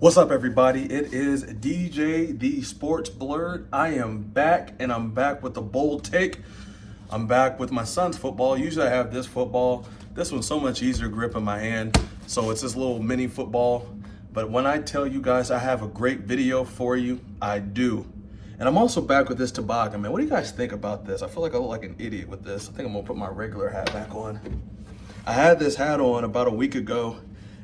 What's up, everybody? It is DJ the Sports Blurred. I am back, and I'm back with a bold take. I'm back with my son's football. Usually I have this football. This one's so much easier to grip in my hand, so it's this little mini football. But when I tell you guys I have a great video for you, I do. And I'm also back with this toboggan, man. What do you guys think about this? I feel like I look like an idiot with this. I think I'm gonna put my regular hat back on. I had this hat on about a week ago,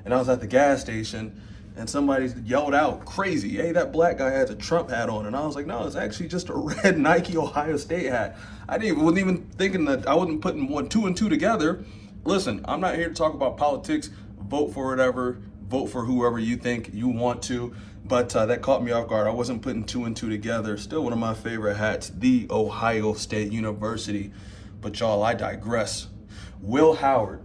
and I was at the gas station, and somebody yelled out crazy, "Hey, that black guy has a Trump hat on." And I was like, no, it's actually just a red Nike Ohio State hat. Wasn't even thinking that I wasn't putting two and two together. Listen, I'm not here to talk about politics. Vote for whatever, vote for whoever you think you want to. But that caught me off guard. I wasn't putting two and two together. Still one of my favorite hats, the Ohio State University. But y'all, I digress. Will Howard,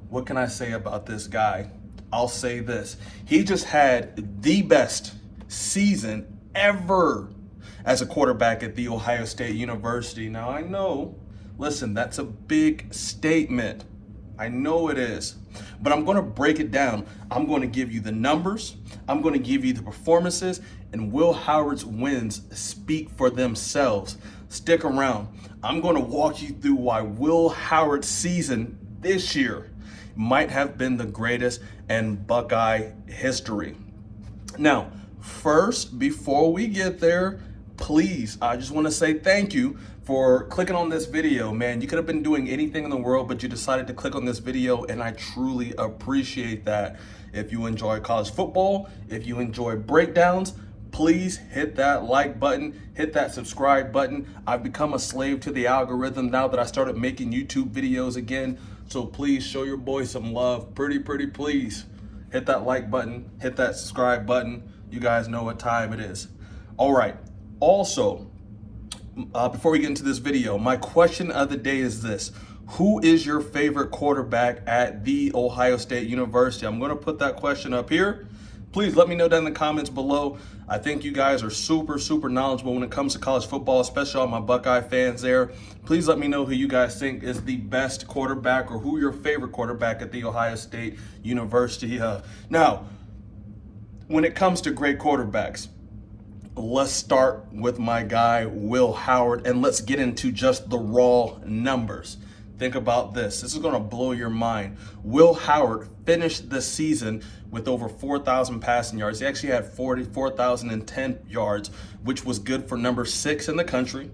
what can I say about this guy? I'll say this. He just had the best season ever as a quarterback at the Ohio State University. Now, I know, listen, that's a big statement. I know it is. But I'm going to break it down. I'm going to give you the numbers. I'm going to give you the performances. And Will Howard's wins speak for themselves. Stick around. I'm going to walk you through why Will Howard's season this year might have been the greatest in Buckeye history. Now, first, before we get there, please, I just want to say thank you for clicking on this video, man. You could have been doing anything in the world, but you decided to click on this video, and I truly appreciate that. If you enjoy college football, if you enjoy breakdowns, please hit that like button, hit that subscribe button. I've become a slave to the algorithm now that I started making YouTube videos again. So please show your boy some love. Pretty please. Hit that like button, hit that subscribe button. You guys know what time it is. All right. Also, before we get into this video, my question of the day is this. Who is your favorite quarterback at the Ohio State University? I'm going to put that question up here. Please let me know down in the comments below. I think you guys are super knowledgeable when it comes to college football, especially all my Buckeye fans there. Please let me know who you guys think is the best quarterback or who your favorite quarterback at the Ohio State University. Now, when it comes to great quarterbacks, let's start with my guy, Will Howard, and let's get into just the raw numbers. Think about this. This is going to blow your mind. Will Howard finished the season with over 4,000 passing yards. He actually had 4,010 yards, which was good for number 6 in the country.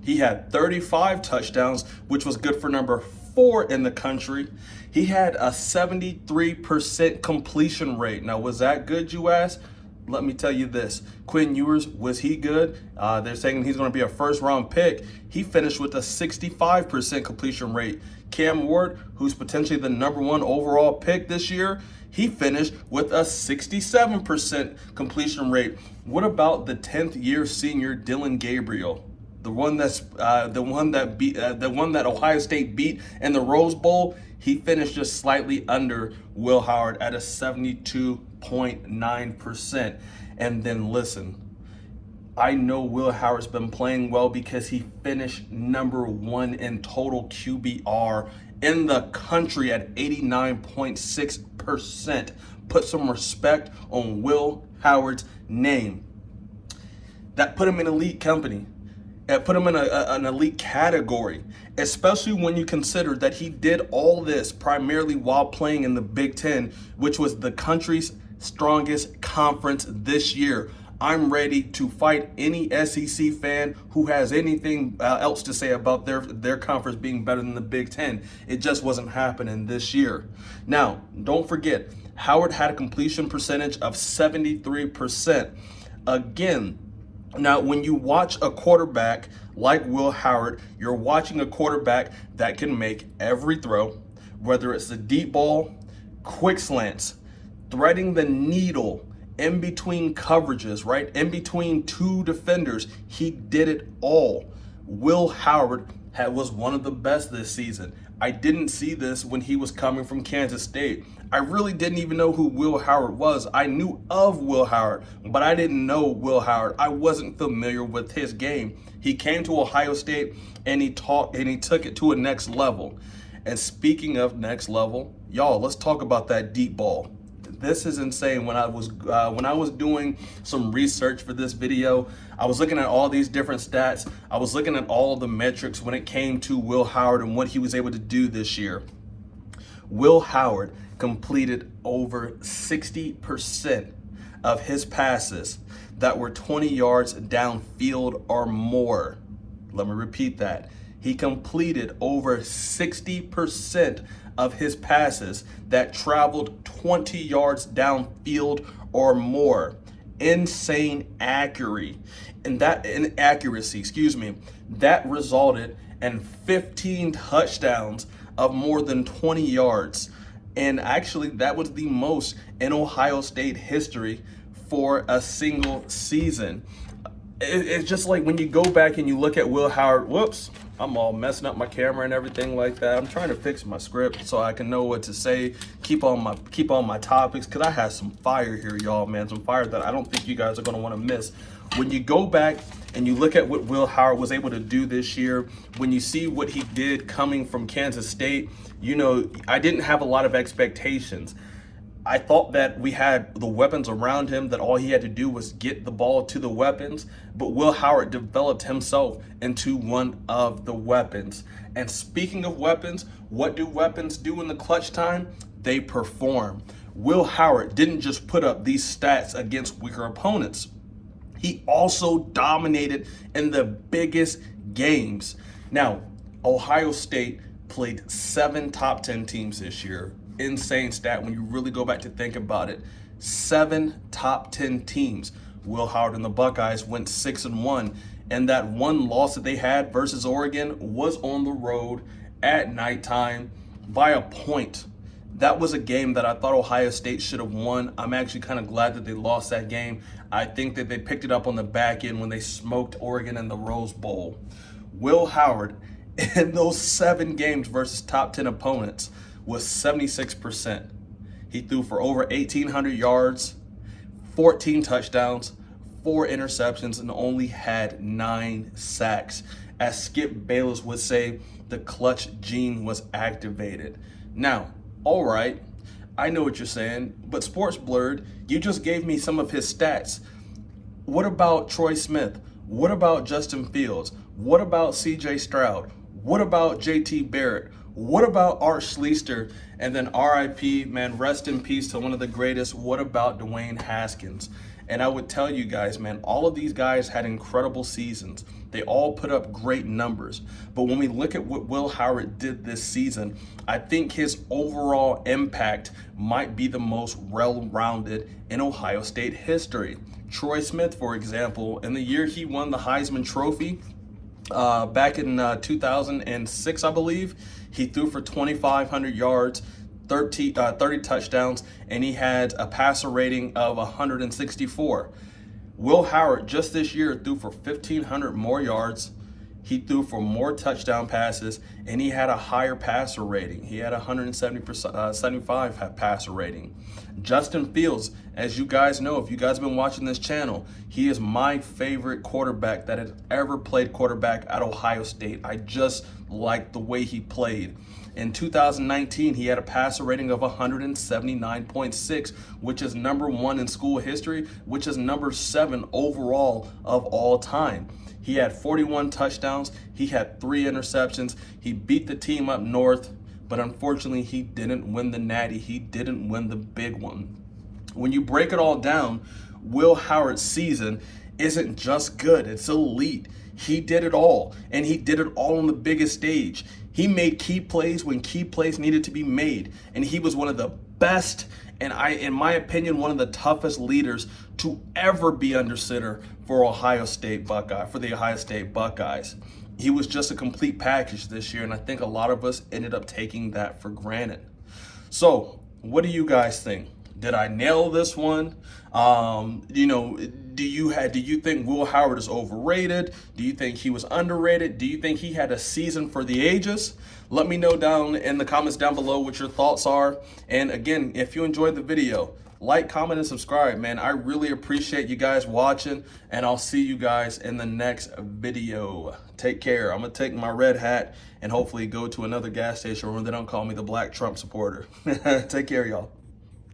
He had 35 touchdowns, which was good for number 4 in the country. He had a 73% completion rate. Now, was that good, you ask? Let me tell you this. Quinn Ewers, was he good? They're saying he's going to be a first-round pick. He finished with a 65% completion rate. Cam Ward, who's potentially the #1 overall pick this year, he finished with a 67% completion rate. What about the 10th-year senior Dylan Gabriel? The one that Ohio State beat in the Rose Bowl? He finished just slightly under Will Howard at a 72.9%. And then listen, I know Will Howard's been playing well because he finished #1 in total QBR in the country at 89.6%. Put some respect on Will Howard's name. That put him in elite company. It put him in an elite category, especially when you consider that he did all this primarily while playing in the Big Ten, which was the country's strongest conference this year. I'm ready to fight any SEC fan who has anything else to say about their conference being better than the Big Ten. It just wasn't happening this year. Now, don't forget, Howard had a completion percentage of 73%. Again, now, when you watch a quarterback like Will Howard, you're watching a quarterback that can make every throw, whether it's a deep ball, quick slants, threading the needle in between coverages, right? In between two defenders. He did it all. Will Howard was one of the best this season. I didn't see this when he was coming from Kansas State. I really didn't even know who Will Howard was. I knew of Will Howard, but I didn't know Will Howard. I wasn't familiar with his game. He came to Ohio State and he took it to a next level. And speaking of next level, y'all, let's talk about that deep ball. This is insane. When I was doing some research for this video, I was looking at all these different stats. I was looking at all the metrics when it came to Will Howard and what he was able to do this year. Will Howard completed over 60% of his passes that were 20 yards downfield or more. Let me repeat that. He completed over 60% of his passes that traveled 20 yards downfield or more. Insane accuracy. And that inaccuracy, that resulted in 15 touchdowns of more than 20 yards. And actually, that was the most in Ohio State history for a single season. It's just like when you go back and you look at Will Howard, whoops, I'm all messing up my camera and everything like that. I'm trying to fix my script so I can know what to say, keep on my topics, because I have some fire here, y'all, man, some fire that I don't think you guys are going to want to miss. When you go back and you look at what Will Howard was able to do this year, when you see what he did coming from Kansas State, you know, I didn't have a lot of expectations. I thought that we had the weapons around him, that all he had to do was get the ball to the weapons, but Will Howard developed himself into one of the weapons. And speaking of weapons, what do weapons do in the clutch time? They perform. Will Howard didn't just put up these stats against weaker opponents. He also dominated in the biggest games. Now, Ohio State played 7 top 10 teams this year. Insane stat when you really go back to think about it. 7 top 10 teams. Will Howard and the Buckeyes went 6-1, and that one loss that they had versus Oregon was on the road at nighttime by a point. That was a game that I thought Ohio State should have won. I'm actually kind of glad that they lost that game. I think that they picked it up on the back end when they smoked Oregon in the Rose Bowl. Will Howard, in those 7 games versus top 10 opponents, was 76%. He threw for over 1,800 yards, 14 touchdowns, 4 interceptions, and only had 9 sacks. As Skip Bayless would say, the clutch gene was activated. Now, all right, I know what you're saying, but Sports Blurred, you just gave me some of his stats. What about Troy Smith? What about Justin Fields? What about CJ Stroud? What about JT Barrett? What about Art Schlichter? And then RIP, man, rest in peace to one of the greatest. What about Dwayne Haskins? And I would tell you guys, man, all of these guys had incredible seasons. They all put up great numbers. But when we look at what Will Howard did this season, I think his overall impact might be the most well-rounded in Ohio State history. Troy Smith, for example, in the year he won the Heisman Trophy, back in 2006, I believe, he threw for 2,500 yards, 30 touchdowns, and he had a passer rating of 164. Will Howard just this year threw for 1,500 more yards. He threw for more touchdown passes, and he had a higher passer rating. He had a 175 passer rating. Justin Fields, as you guys know, if you guys have been watching this channel, he is my favorite quarterback that has ever played quarterback at Ohio State. I just like the way he played. In 2019, he had a passer rating of 179.6, which is number 1 in school history, which is number 7 overall of all time. He had 41 touchdowns. He had 3 interceptions. He beat the team up north, but unfortunately, he didn't win the Natty. He didn't win the big one. When you break it all down, Will Howard's season isn't just good, it's elite. He did it all, and he did it all on the biggest stage. He made key plays when key plays needed to be made, and he was one of the best, and in my opinion, one of the toughest leaders to ever be under center for the Ohio State Buckeyes. He was just a complete package this year, and I think a lot of us ended up taking that for granted. So, what do you guys think? Did I nail this one? Do you think Will Howard is overrated? Do you think he was underrated? Do you think he had a season for the ages? Let me know down in the comments down below what your thoughts are. And again, if you enjoyed the video, like, comment, and subscribe, man. I really appreciate you guys watching, and I'll see you guys in the next video. Take care. I'm going to take my red hat and hopefully go to another gas station where they don't call me the Black Trump supporter. Take care, y'all.